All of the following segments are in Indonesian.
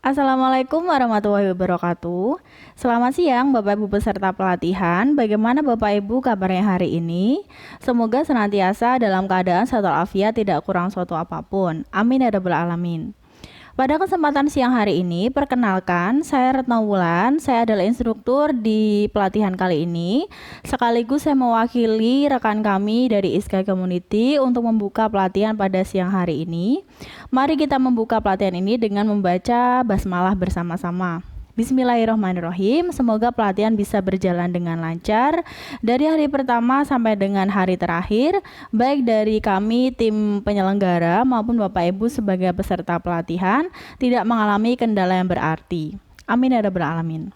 Assalamualaikum warahmatullahi wabarakatuh. Selamat siang Bapak Ibu peserta pelatihan. Bagaimana Bapak Ibu kabarnya hari ini? Semoga senantiasa dalam keadaan sehat walafiat, tidak kurang suatu apapun. Amin ya rabbal alamin. Pada kesempatan siang hari ini, perkenalkan, saya Retno Wulan. Saya adalah instruktur di pelatihan kali ini. Sekaligus saya mewakili rekan kami dari ISKAI Community untuk membuka pelatihan pada siang hari ini. Mari kita membuka pelatihan ini dengan membaca basmalah bersama-sama. Bismillahirrahmanirrahim. Semoga pelatihan bisa berjalan dengan lancar dari hari pertama sampai dengan hari terakhir, baik dari kami tim penyelenggara maupun Bapak Ibu sebagai peserta pelatihan tidak mengalami kendala yang berarti. Amin ya rabbal alamin.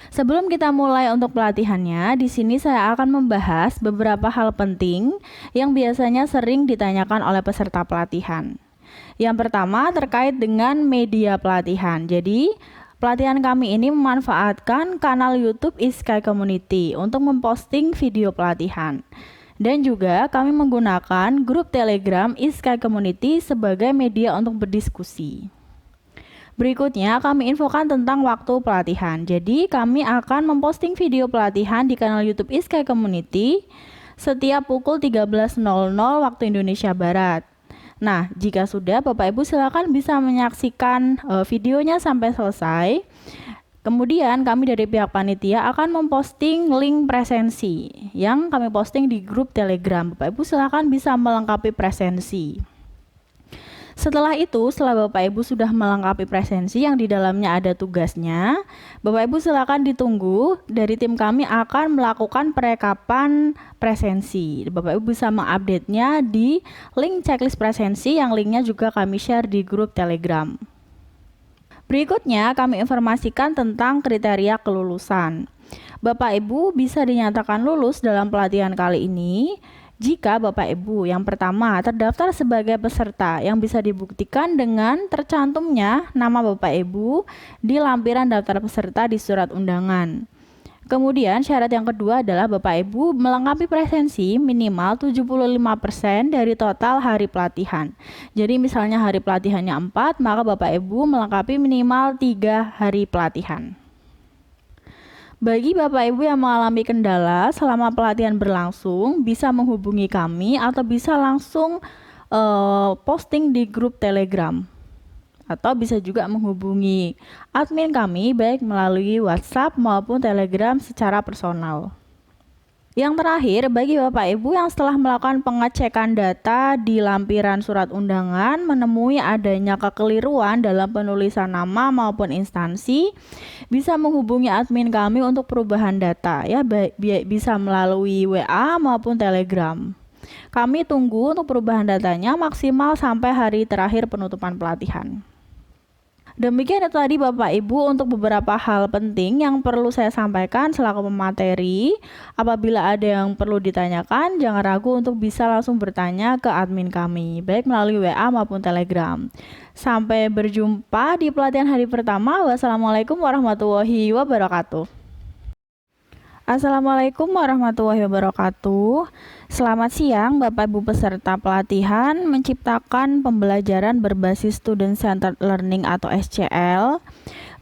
Sebelum kita mulai untuk pelatihannya, di sini saya akan membahas beberapa hal penting yang biasanya sering ditanyakan oleh peserta pelatihan. Yang pertama terkait dengan media pelatihan. Jadi, pelatihan kami ini memanfaatkan kanal YouTube ISKAI Community untuk memposting video pelatihan. Dan juga kami menggunakan grup Telegram ISKAI Community sebagai media untuk berdiskusi. Berikutnya kami infokan tentang waktu pelatihan. Jadi kami akan memposting video pelatihan di kanal YouTube ISKAI Community setiap pukul 13.00 waktu Indonesia Barat. Nah, jika sudah, Bapak Ibu silakan bisa menyaksikan videonya sampai selesai. Kemudian kami dari pihak panitia akan memposting link presensi yang kami posting di grup Telegram. Bapak Ibu silakan bisa melengkapi presensi. Setelah itu, setelah Bapak Ibu sudah melengkapi presensi yang di dalamnya ada tugasnya, Bapak Ibu silakan ditunggu, dari tim kami akan melakukan perekapan presensi. Bapak Ibu bisa mengupdate-nya di link checklist presensi yang linknya juga kami share di grup Telegram. Berikutnya kami informasikan tentang kriteria kelulusan. Bapak Ibu bisa dinyatakan lulus dalam pelatihan kali ini jika Bapak Ibu yang pertama terdaftar sebagai peserta yang bisa dibuktikan dengan tercantumnya nama Bapak Ibu di lampiran daftar peserta di surat undangan. Kemudian syarat yang kedua adalah Bapak Ibu melengkapi presensi minimal 75% dari total hari pelatihan. Jadi misalnya hari pelatihannya 4, maka Bapak Ibu melengkapi minimal 3 hari pelatihan. Bagi Bapak Ibu yang mengalami kendala selama pelatihan berlangsung, bisa menghubungi kami atau bisa langsung posting di grup Telegram. Atau bisa juga menghubungi admin kami baik melalui WhatsApp maupun Telegram secara personal. Yang terakhir, bagi Bapak Ibu yang setelah melakukan pengecekan data di lampiran surat undangan menemui adanya kekeliruan dalam penulisan nama maupun instansi, bisa menghubungi admin kami untuk perubahan data ya, bisa melalui WA maupun Telegram. Kami tunggu untuk perubahan datanya maksimal sampai hari terakhir penutupan pelatihan. Demikian itu tadi Bapak Ibu untuk beberapa hal penting yang perlu saya sampaikan selaku pemateri. Apabila ada yang perlu ditanyakan, jangan ragu untuk bisa langsung bertanya ke admin kami, baik melalui WA maupun Telegram. Sampai berjumpa di pelatihan hari pertama. Wassalamualaikum warahmatullahi wabarakatuh. Assalamualaikum warahmatullahi wabarakatuh. Selamat siang Bapak Ibu peserta pelatihan menciptakan pembelajaran berbasis Student Centered Learning atau SCL.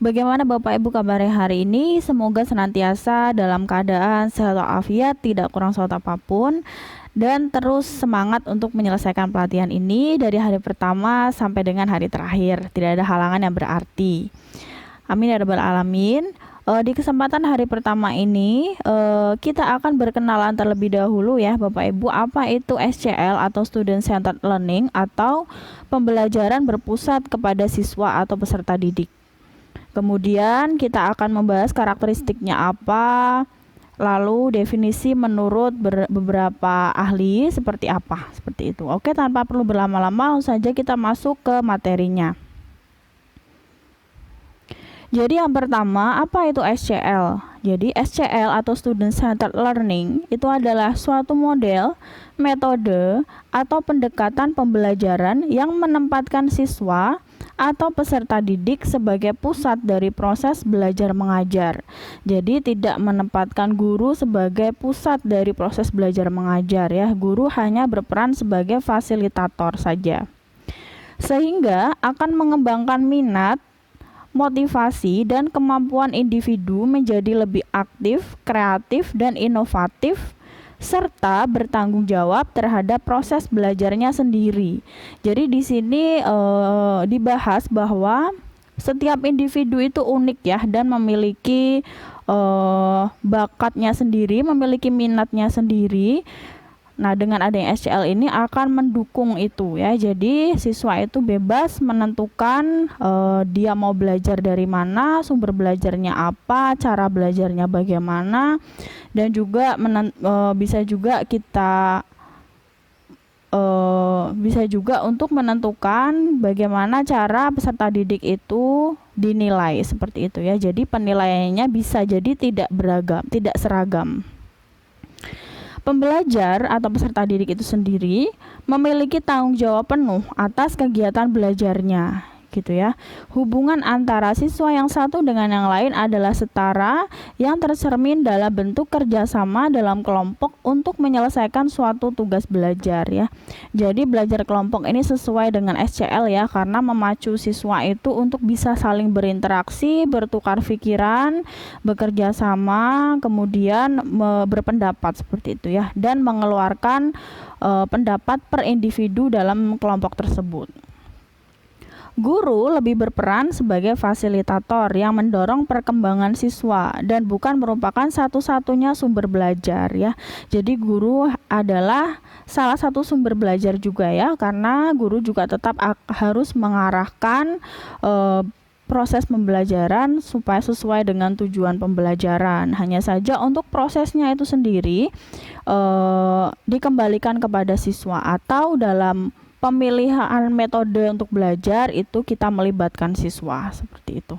Bagaimana Bapak Ibu kabarnya hari ini? Semoga senantiasa dalam keadaan sehat walafiat, tidak kurang suatu apapun, dan terus semangat untuk menyelesaikan pelatihan ini dari hari pertama sampai dengan hari terakhir. Tidak ada halangan yang berarti. Amin ya rabbal alamin. Di kesempatan hari pertama ini kita akan berkenalan terlebih dahulu ya Bapak Ibu, apa itu SCL atau Student Centered Learning atau pembelajaran berpusat kepada siswa atau peserta didik. Kemudian kita akan membahas karakteristiknya apa, lalu definisi menurut beberapa ahli seperti apa, seperti itu. Oke, tanpa perlu berlama-lama langsung saja kita masuk ke materinya. Jadi yang pertama, apa itu SCL? Jadi SCL atau Student Centered Learning itu adalah suatu model, metode, atau pendekatan pembelajaran yang menempatkan siswa atau peserta didik sebagai pusat dari proses belajar mengajar. Jadi tidak menempatkan guru sebagai pusat dari proses belajar mengajar ya. Guru hanya berperan sebagai fasilitator saja. Sehingga akan mengembangkan minat motivasi dan kemampuan individu menjadi lebih aktif, kreatif, dan inovatif, serta bertanggung jawab terhadap proses belajarnya sendiri. Jadi di sini dibahas bahwa setiap individu itu unik ya dan memiliki bakatnya sendiri, memiliki minatnya sendiri. Nah, dengan adanya SCL ini akan mendukung itu ya. Jadi siswa itu bebas menentukan dia mau belajar dari mana, sumber belajarnya apa, cara belajarnya bagaimana, dan juga bisa juga untuk menentukan bagaimana cara peserta didik itu dinilai seperti itu ya. Jadi penilaiannya bisa jadi tidak seragam. Pembelajar atau peserta didik itu sendiri memiliki tanggung jawab penuh atas kegiatan belajarnya, gitu ya. Hubungan antara siswa yang satu dengan yang lain adalah setara yang tercermin dalam bentuk kerjasama dalam kelompok untuk menyelesaikan suatu tugas belajar ya. Jadi belajar kelompok ini sesuai dengan SCL ya, karena memacu siswa itu untuk bisa saling berinteraksi, bertukar pikiran, bekerja sama, kemudian berpendapat seperti itu ya, dan mengeluarkan pendapat per individu dalam kelompok tersebut. Guru lebih berperan sebagai fasilitator yang mendorong perkembangan siswa dan bukan merupakan satu-satunya sumber belajar ya. Jadi guru adalah salah satu sumber belajar juga ya, karena guru juga tetap harus mengarahkan proses pembelajaran supaya sesuai dengan tujuan pembelajaran. Hanya saja untuk prosesnya itu sendiri dikembalikan kepada siswa, atau dalam pemilihan metode untuk belajar itu kita melibatkan siswa seperti itu.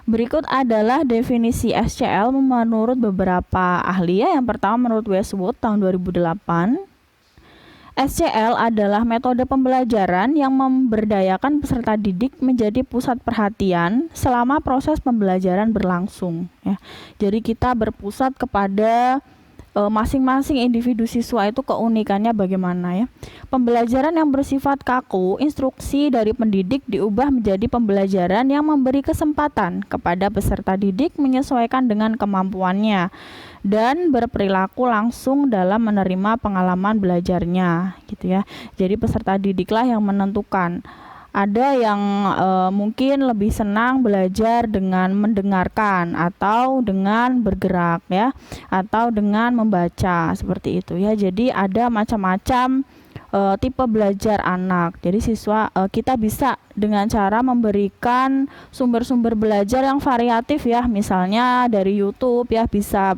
Berikut adalah definisi SCL menurut beberapa ahli ya. Yang pertama menurut Westwood tahun 2008. SCL adalah metode pembelajaran yang memberdayakan peserta didik menjadi pusat perhatian selama proses pembelajaran berlangsung ya. Jadi kita berpusat kepada masing-masing individu siswa itu keunikannya bagaimana ya. Pembelajaran yang bersifat kaku, instruksi dari pendidik diubah menjadi pembelajaran yang memberi kesempatan kepada peserta didik menyesuaikan dengan kemampuannya dan berperilaku langsung dalam menerima pengalaman belajarnya gitu ya. Jadi peserta didiklah yang menentukan. Ada yang mungkin lebih senang belajar dengan mendengarkan atau dengan bergerak ya, atau dengan membaca seperti itu ya. Jadi ada macam-macam tipe belajar anak. Jadi siswa kita bisa dengan cara memberikan sumber-sumber belajar yang variatif ya, misalnya dari YouTube ya, bisa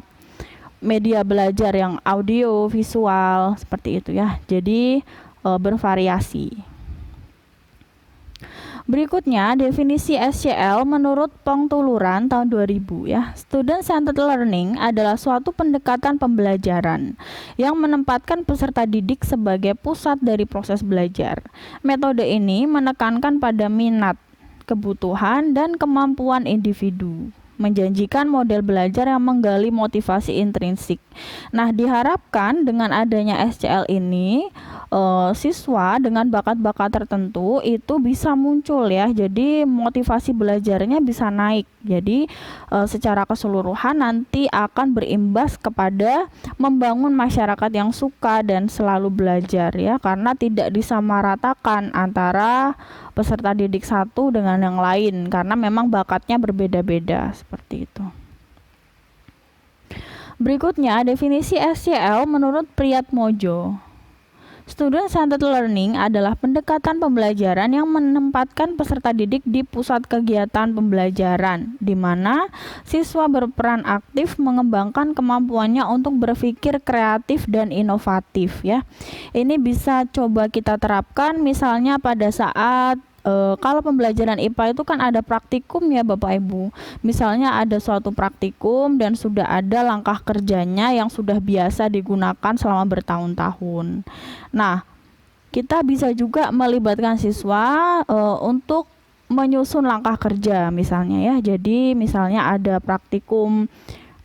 media belajar yang audio, visual seperti itu ya. Jadi bervariasi. Berikutnya, definisi SCL menurut Pong Tuluran tahun 2000 ya. Student Centered Learning adalah suatu pendekatan pembelajaran yang menempatkan peserta didik sebagai pusat dari proses belajar. Metode ini menekankan pada minat, kebutuhan, dan kemampuan individu, menjanjikan model belajar yang menggali motivasi intrinsik. Nah, diharapkan dengan adanya SCL ini siswa dengan bakat-bakat tertentu itu bisa muncul ya. Jadi motivasi belajarnya bisa naik. Jadi secara keseluruhan nanti akan berimbas kepada membangun masyarakat yang suka dan selalu belajar ya, karena tidak disamaratakan antara peserta didik satu dengan yang lain karena memang bakatnya berbeda-beda seperti itu. Berikutnya, definisi SCL menurut Priyatmojo. Student Centered Learning adalah pendekatan pembelajaran yang menempatkan peserta didik di pusat kegiatan pembelajaran, di mana siswa berperan aktif mengembangkan kemampuannya untuk berpikir kreatif dan inovatif ya. Ini bisa coba kita terapkan misalnya pada saat kalau pembelajaran IPA itu kan ada praktikum ya Bapak Ibu. Misalnya ada suatu praktikum dan sudah ada langkah kerjanya yang sudah biasa digunakan selama bertahun-tahun. Nah, kita bisa juga melibatkan siswa untuk menyusun langkah kerja misalnya ya. Jadi misalnya ada praktikum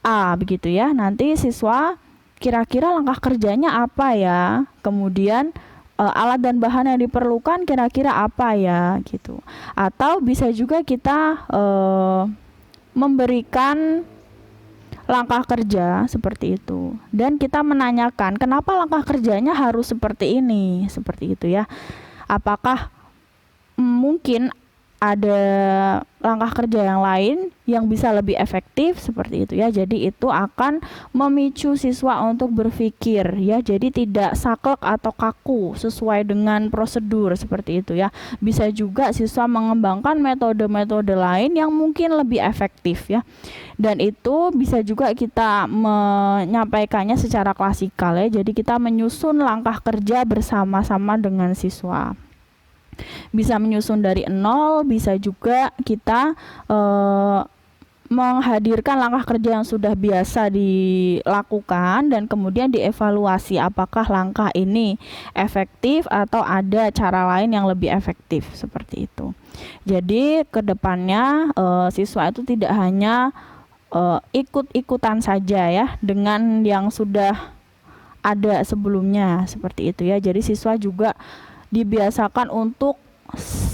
A begitu ya. Nanti siswa kira-kira langkah kerjanya apa ya? Kemudian alat dan bahan yang diperlukan kira-kira apa ya gitu. Atau bisa juga kita memberikan langkah kerja seperti itu, dan kita menanyakan kenapa langkah kerjanya harus seperti ini, seperti itu ya. Apakah mungkin ada langkah kerja yang lain yang bisa lebih efektif, seperti itu ya. Jadi itu akan memicu siswa untuk berpikir ya, jadi tidak saklek atau kaku sesuai dengan prosedur, seperti itu ya. Bisa juga siswa mengembangkan metode-metode lain yang mungkin lebih efektif ya, dan itu bisa juga kita menyampaikannya secara klasikal ya. Jadi kita menyusun langkah kerja bersama-sama dengan siswa. Bisa menyusun dari nol, bisa juga kita menghadirkan langkah kerja yang sudah biasa dilakukan dan kemudian dievaluasi apakah langkah ini efektif atau ada cara lain yang lebih efektif, seperti itu. Jadi kedepannya siswa itu tidak hanya ikut-ikutan saja ya dengan yang sudah ada sebelumnya, seperti itu ya. Jadi siswa juga dibiasakan untuk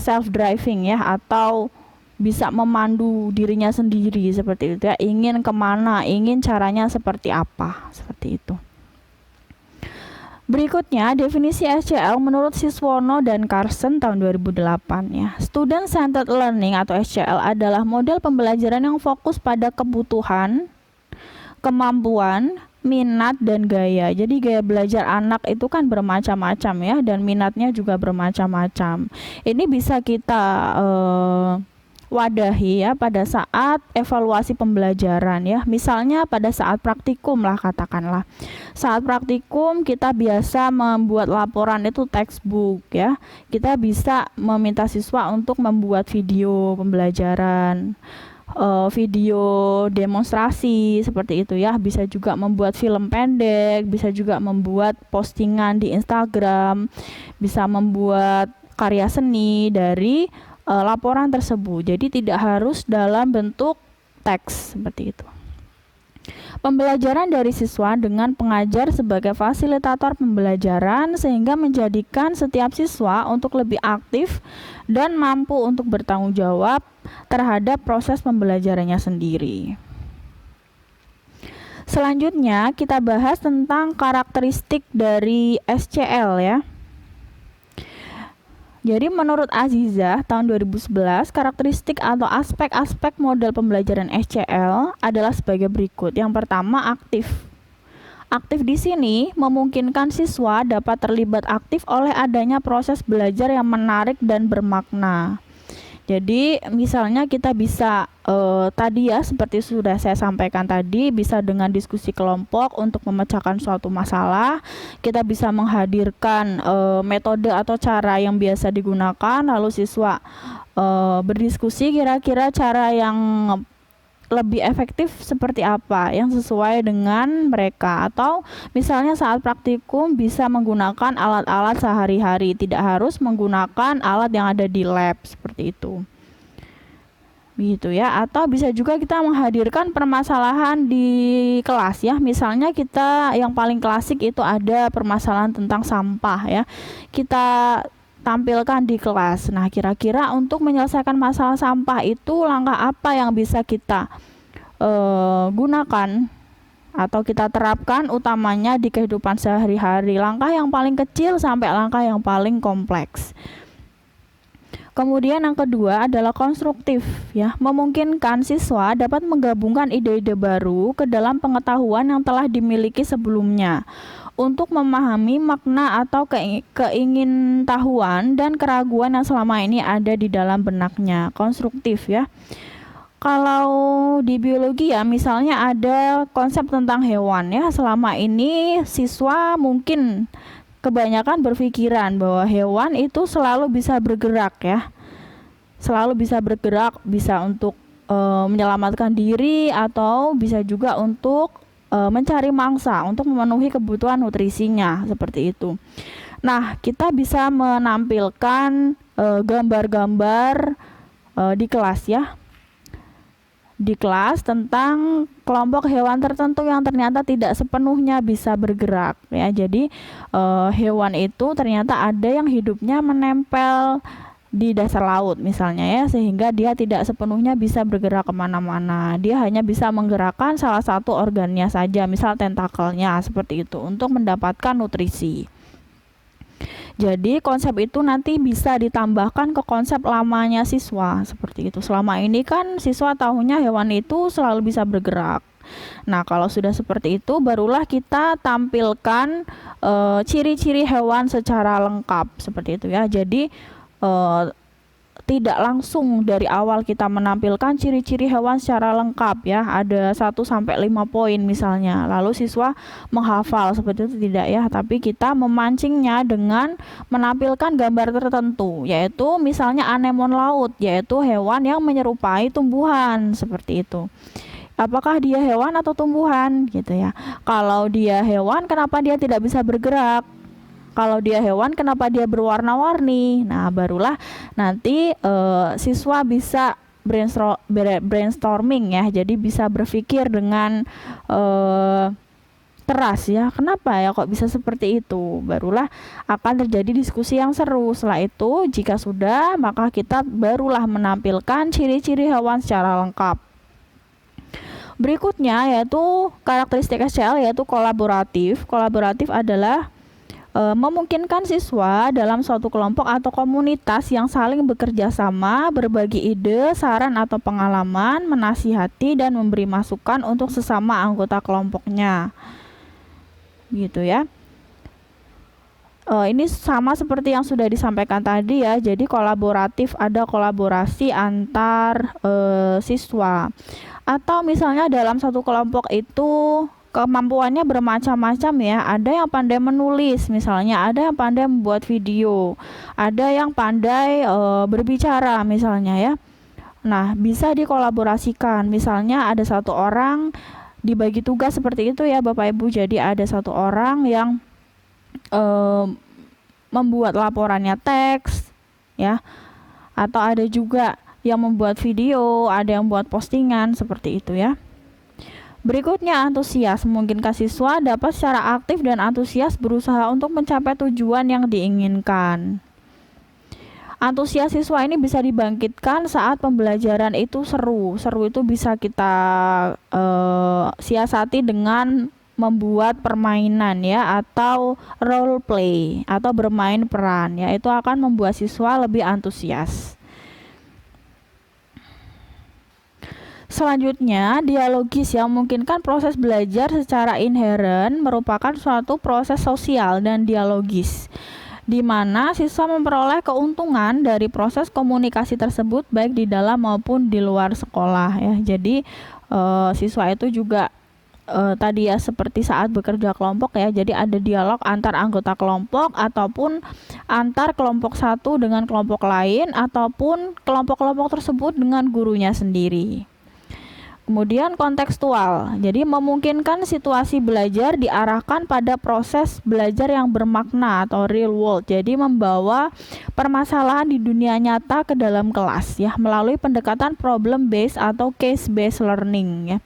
self driving ya, atau bisa memandu dirinya sendiri, seperti itu ya. Ingin kemana, ingin caranya seperti apa, seperti itu. Berikutnya, definisi SCL menurut Siswono dan Carson tahun 2008 ya. Student Centered Learning atau SCL adalah model pembelajaran yang fokus pada kebutuhan, kemampuan, minat, dan gaya. Jadi gaya belajar anak itu kan bermacam-macam ya, dan minatnya juga bermacam-macam. Ini bisa kita wadahi ya pada saat evaluasi pembelajaran ya. Misalnya pada saat praktikum lah, katakanlah. Saat praktikum kita biasa membuat laporan itu textbook ya. Kita bisa meminta siswa untuk membuat video pembelajaran, video demonstrasi, seperti itu ya. Bisa juga membuat film pendek, bisa juga membuat postingan di Instagram, bisa membuat karya seni dari laporan tersebut. Jadi tidak harus dalam bentuk teks, seperti itu. Pembelajaran dari siswa dengan pengajar sebagai fasilitator pembelajaran sehingga menjadikan setiap siswa untuk lebih aktif dan mampu untuk bertanggung jawab terhadap proses pembelajarannya sendiri. Selanjutnya kita bahas tentang karakteristik dari SCL ya. Jadi menurut Azizah tahun 2011, karakteristik atau aspek-aspek model pembelajaran SCL adalah sebagai berikut. Yang pertama, aktif. Aktif di sini memungkinkan siswa dapat terlibat aktif oleh adanya proses belajar yang menarik dan bermakna. Jadi misalnya kita bisa tadi ya, seperti sudah saya sampaikan tadi, bisa dengan diskusi kelompok untuk memecahkan suatu masalah. Kita bisa menghadirkan metode atau cara yang biasa digunakan, lalu siswa berdiskusi kira-kira cara yang lebih efektif seperti apa yang sesuai dengan mereka. Atau misalnya saat praktikum bisa menggunakan alat-alat sehari-hari, tidak harus menggunakan alat yang ada di lab, seperti itu. Begitu ya. Atau bisa juga kita menghadirkan permasalahan di kelas ya. Misalnya kita yang paling klasik itu ada permasalahan tentang sampah ya. Kita tampilkan di kelas. Nah, kira-kira untuk menyelesaikan masalah sampah itu langkah apa yang bisa kita gunakan atau kita terapkan utamanya di kehidupan sehari-hari. Langkah yang paling kecil sampai langkah yang paling kompleks. Kemudian yang kedua adalah konstruktif ya, memungkinkan siswa dapat menggabungkan ide-ide baru ke dalam pengetahuan yang telah dimiliki sebelumnya untuk memahami makna atau keingintahuan dan keraguan yang selama ini ada di dalam benaknya. Konstruktif ya. Kalau di biologi ya, misalnya ada konsep tentang hewan ya, selama ini siswa mungkin kebanyakan berpikiran bahwa hewan itu selalu bisa bergerak ya. Selalu bisa bergerak, bisa untuk menyelamatkan diri atau bisa juga untuk mencari mangsa untuk memenuhi kebutuhan nutrisinya, seperti itu. Nah, kita bisa menampilkan gambar-gambar di kelas ya. di kelas tentang kelompok hewan tertentu yang ternyata tidak sepenuhnya bisa bergerak ya. Jadi hewan itu ternyata ada yang hidupnya menempel di dasar laut misalnya ya, sehingga dia tidak sepenuhnya bisa bergerak kemana-mana. Dia hanya bisa menggerakkan salah satu organnya saja, misal tentakelnya seperti itu, untuk mendapatkan nutrisi. Jadi konsep itu nanti bisa ditambahkan ke konsep lamanya siswa seperti itu. Selama ini kan siswa tahunya hewan itu selalu bisa bergerak. Nah, kalau sudah seperti itu barulah kita tampilkan ciri-ciri hewan secara lengkap seperti itu ya. Jadi tidak langsung dari awal kita menampilkan ciri-ciri hewan secara lengkap ya, ada 1-5 poin misalnya, lalu siswa menghafal, seperti itu tidak ya, tapi kita memancingnya dengan menampilkan gambar tertentu, yaitu misalnya anemon laut, yaitu hewan yang menyerupai tumbuhan seperti itu. Apakah dia hewan atau tumbuhan gitu ya. Kalau dia hewan, kenapa dia tidak bisa bergerak? Kalau dia hewan, kenapa dia berwarna-warni? Nah, barulah nanti siswa bisa brainstorming ya. Jadi bisa berpikir dengan keras ya. Kenapa ya kok bisa seperti itu? Barulah akan terjadi diskusi yang seru. Setelah itu, jika sudah, maka kita barulah menampilkan ciri-ciri hewan secara lengkap. Berikutnya yaitu karakteristik SCL, yaitu kolaboratif. Kolaboratif adalah memungkinkan siswa dalam suatu kelompok atau komunitas yang saling bekerja sama, berbagi ide, saran atau pengalaman, menasihati dan memberi masukan untuk sesama anggota kelompoknya. Gitu ya. Ini sama seperti yang sudah disampaikan tadi ya. Jadi kolaboratif, ada kolaborasi antar siswa. Atau misalnya dalam satu kelompok itu kemampuannya bermacam-macam ya. Ada yang pandai menulis misalnya, ada yang pandai membuat video, ada yang pandai berbicara misalnya ya. Nah, bisa dikolaborasikan. Misalnya ada satu orang dibagi tugas seperti itu ya Bapak Ibu. Jadi ada satu orang yang membuat laporannya teks ya. Atau ada juga yang membuat video, ada yang buat postingan seperti itu ya. Berikutnya antusias, memungkinkan siswa dapat secara aktif dan antusias berusaha untuk mencapai tujuan yang diinginkan. Antusias siswa ini bisa dibangkitkan saat pembelajaran itu seru. Seru itu bisa kita siasati dengan membuat permainan ya, atau role play atau bermain peran ya. Itu akan membuat siswa lebih antusias. Selanjutnya, dialogis yang memungkinkan proses belajar secara inheren merupakan suatu proses sosial dan dialogis, di mana siswa memperoleh keuntungan dari proses komunikasi tersebut baik di dalam maupun di luar sekolah ya. Jadi siswa itu juga tadi ya seperti saat bekerja kelompok ya. Jadi ada dialog antar anggota kelompok ataupun antar kelompok satu dengan kelompok lain ataupun kelompok-kelompok tersebut dengan gurunya sendiri. Kemudian kontekstual, jadi memungkinkan situasi belajar diarahkan pada proses belajar yang bermakna atau real world. Jadi membawa permasalahan di dunia nyata ke dalam kelas ya, melalui pendekatan problem based atau case based learning ya.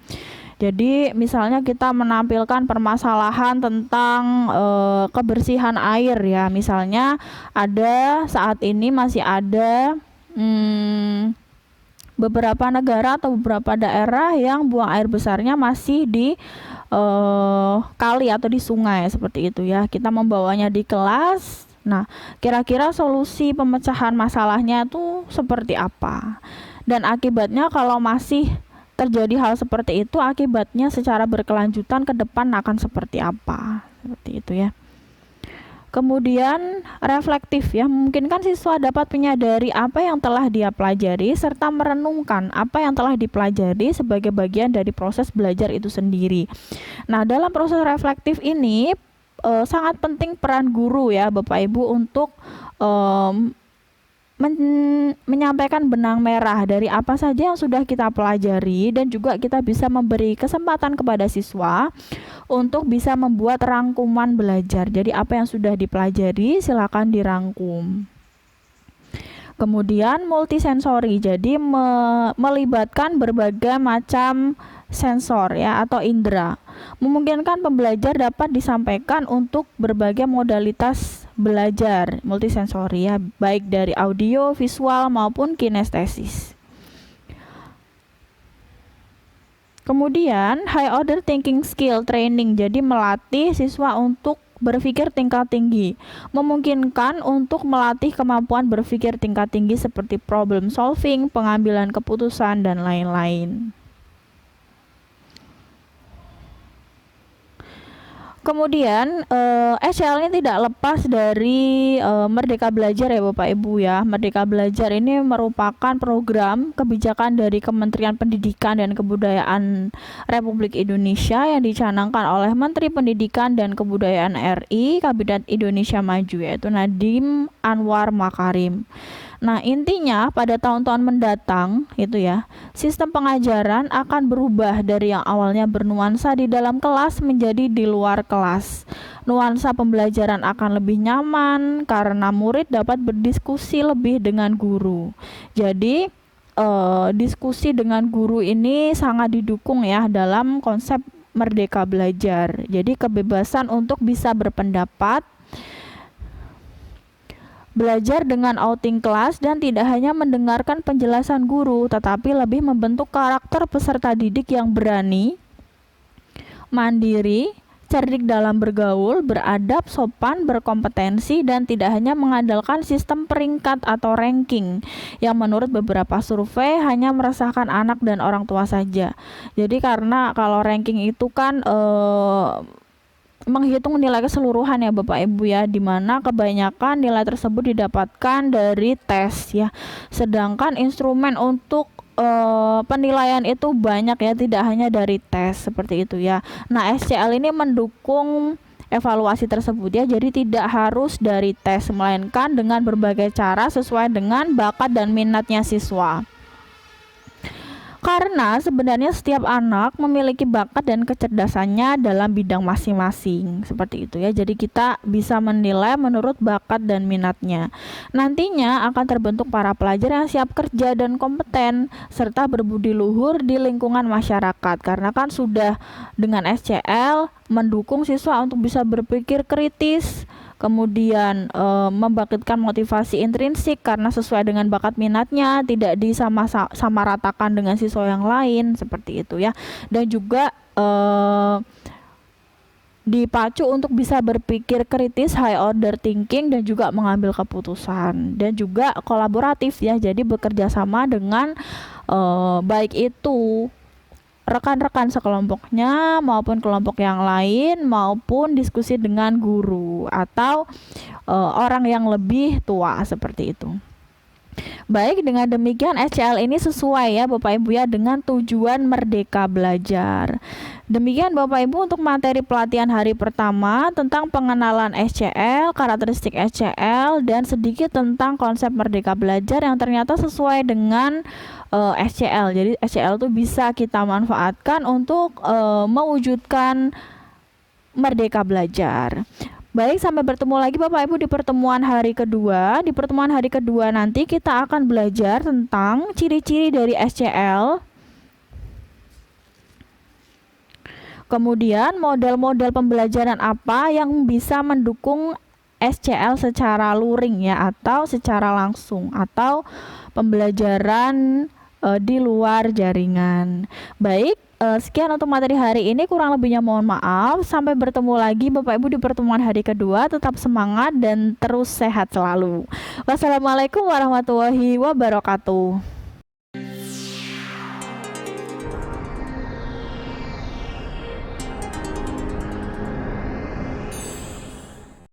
Jadi misalnya kita menampilkan permasalahan tentang kebersihan air ya. Misalnya ada saat ini masih ada beberapa negara atau beberapa daerah yang buang air besarnya masih di kali atau di sungai seperti itu ya. Kita membawanya di kelas. Nah, kira-kira solusi pemecahan masalahnya itu seperti apa? Dan akibatnya kalau masih terjadi hal seperti itu, akibatnya secara berkelanjutan ke depan akan seperti apa? Seperti itu ya. Kemudian reflektif ya, memungkinkan siswa dapat menyadari apa yang telah dia pelajari serta merenungkan apa yang telah dipelajari sebagai bagian dari proses belajar itu sendiri. Nah, dalam proses reflektif ini sangat penting peran guru ya Bapak Ibu untuk menyampaikan benang merah dari apa saja yang sudah kita pelajari, dan juga kita bisa memberi kesempatan kepada siswa untuk bisa membuat rangkuman belajar. Jadi apa yang sudah dipelajari silakan dirangkum. Kemudian multisensori, jadi melibatkan berbagai macam sensor ya atau indera. Memungkinkan pembelajar dapat disampaikan untuk berbagai modalitas belajar multisensori ya, baik dari audio, visual maupun kinestesis. Kemudian high order thinking skill training, jadi melatih siswa untuk berpikir tingkat tinggi, memungkinkan untuk melatih kemampuan berpikir tingkat tinggi seperti problem solving, pengambilan keputusan, dan lain-lain. Kemudian SCL ini tidak lepas dari Merdeka Belajar ya Bapak Ibu ya. Merdeka Belajar ini merupakan program kebijakan dari Kementerian Pendidikan dan Kebudayaan Republik Indonesia yang dicanangkan oleh Menteri Pendidikan dan Kebudayaan RI Kabinet Indonesia Maju, yaitu Nadiem Anwar Makarim. Nah, intinya pada tahun-tahun mendatang itu ya, sistem pengajaran akan berubah dari yang awalnya bernuansa di dalam kelas menjadi di luar kelas. Nuansa pembelajaran akan lebih nyaman karena murid dapat berdiskusi lebih dengan guru. Jadi, diskusi dengan guru ini sangat didukung ya dalam konsep Merdeka Belajar. Jadi, kebebasan untuk bisa berpendapat, belajar dengan outing kelas, dan tidak hanya mendengarkan penjelasan guru, tetapi lebih membentuk karakter peserta didik yang berani, mandiri, cerdik dalam bergaul, beradab, sopan, berkompetensi, dan tidak hanya mengandalkan sistem peringkat atau ranking yang menurut beberapa survei hanya meresahkan anak dan orang tua saja. Jadi karena kalau ranking itu kan menghitung nilai keseluruhan ya Bapak Ibu ya, dimana kebanyakan nilai tersebut didapatkan dari tes ya, sedangkan instrumen untuk penilaian itu banyak ya, tidak hanya dari tes seperti itu ya. Nah, SCL ini mendukung evaluasi tersebut ya, jadi tidak harus dari tes, melainkan dengan berbagai cara sesuai dengan bakat dan minatnya siswa. Karena sebenarnya setiap anak memiliki bakat dan kecerdasannya dalam bidang masing-masing, seperti itu ya. Jadi kita bisa menilai menurut bakat dan minatnya. Nantinya akan terbentuk para pelajar yang siap kerja dan kompeten serta berbudi luhur di lingkungan masyarakat. Karena kan sudah dengan SCL mendukung siswa untuk bisa berpikir kritis, kemudian membangkitkan motivasi intrinsik karena sesuai dengan bakat minatnya, tidak disamaratakan dengan siswa yang lain, seperti itu ya. Dan juga dipacu untuk bisa berpikir kritis, high order thinking, dan juga mengambil keputusan, dan juga kolaboratif ya, jadi bekerja sama dengan baik itu rekan-rekan sekelompoknya maupun kelompok yang lain, maupun diskusi dengan guru atau orang yang lebih tua, seperti itu. Baik, dengan demikian SCL ini sesuai ya Bapak Ibu ya dengan tujuan Merdeka Belajar. Demikian Bapak Ibu untuk materi pelatihan hari pertama tentang pengenalan SCL, karakteristik SCL, dan sedikit tentang konsep Merdeka Belajar yang ternyata sesuai dengan SCL. Jadi SCL itu bisa kita manfaatkan untuk mewujudkan Merdeka Belajar. Baik, sampai bertemu lagi Bapak Ibu di pertemuan hari kedua. Di pertemuan hari kedua nanti kita akan belajar tentang ciri-ciri dari SCL. Kemudian model-model pembelajaran apa yang bisa mendukung SCL secara luring ya, atau secara langsung, atau pembelajaran di luar jaringan. Baik, sekian untuk materi hari ini, kurang lebihnya mohon maaf. Sampai bertemu lagi Bapak Ibu di pertemuan hari kedua. Tetap semangat dan terus sehat selalu. Wassalamualaikum warahmatullahi wabarakatuh.